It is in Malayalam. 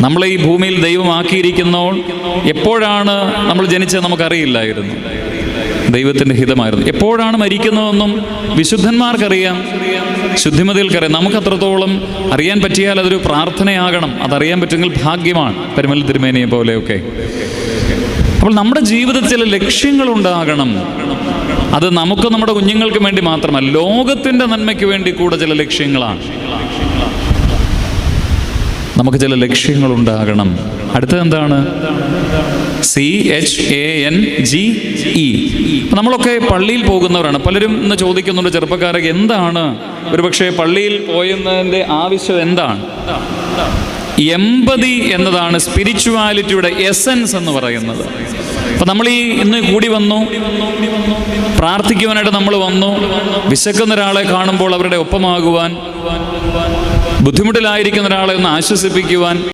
നമ്മളെ ഈ ഭൂമിയിൽ ദൈവമാക്കിയിരിക്കുന്നോൾ എപ്പോഴാണ് നമ്മൾ ജനിച്ചത് നമുക്കറിയില്ലായിരുന്നു. ദൈവത്തിൻ്റെ ഹിതമായിരുന്നു. എപ്പോഴാണ് മരിക്കുന്നതെന്നും വിശുദ്ധന്മാർക്കറിയാം, ശുദ്ധിമതികൾക്കറിയാം. നമുക്ക് അത്രത്തോളം അറിയാൻ പറ്റിയാൽ അതൊരു പ്രാർത്ഥനയാകണം. അതറിയാൻ പറ്റുമെങ്കിൽ ഭാഗ്യമാണ്, പരുമല തിരുമേനിയെ പോലെയൊക്കെ. അപ്പോൾ നമ്മുടെ ജീവിതത്തിൽ ലക്ഷ്യങ്ങളുണ്ടാകണം. അത് നമുക്ക് നമ്മുടെ കുഞ്ഞുങ്ങൾക്ക് വേണ്ടി മാത്രമല്ല, ലോകത്തിൻ്റെ നന്മയ്ക്ക് വേണ്ടി കൂടെ ചില ലക്ഷ്യങ്ങളാണ്. നമുക്ക് ചില ലക്ഷ്യങ്ങളുണ്ടാകണം. അടുത്തത് എന്താണ്? CHANGE. നമ്മളൊക്കെ പള്ളിയിൽ പോകുന്നവരാണ്. പലരും ഇന്ന് ചോദിക്കുന്നുണ്ട്, ചെറുപ്പക്കാരൊക്കെ, എന്താണ് ഒരുപക്ഷെ പള്ളിയിൽ പോയതിൻ്റെ ആവശ്യം എന്താണ്? എമ്പതി എന്നതാണ് സ്പിരിച്വാലിറ്റിയുടെ എസൻസ് എന്ന് പറയുന്നത്. അപ്പം നമ്മൾ ഇന്ന് കൂടി വന്നു, പ്രാർത്ഥിക്കുവാനായിട്ട് നമ്മൾ വന്നു. വിശക്കുന്ന ഒരാളെ കാണുമ്പോൾ അവരുടെ ഒപ്പമാകുവാൻ, ബുദ്ധിമുട്ടിലായിരിക്കുന്ന ഒരാളെ ഒന്ന് ആശ്വസിപ്പിക്കുവാൻ,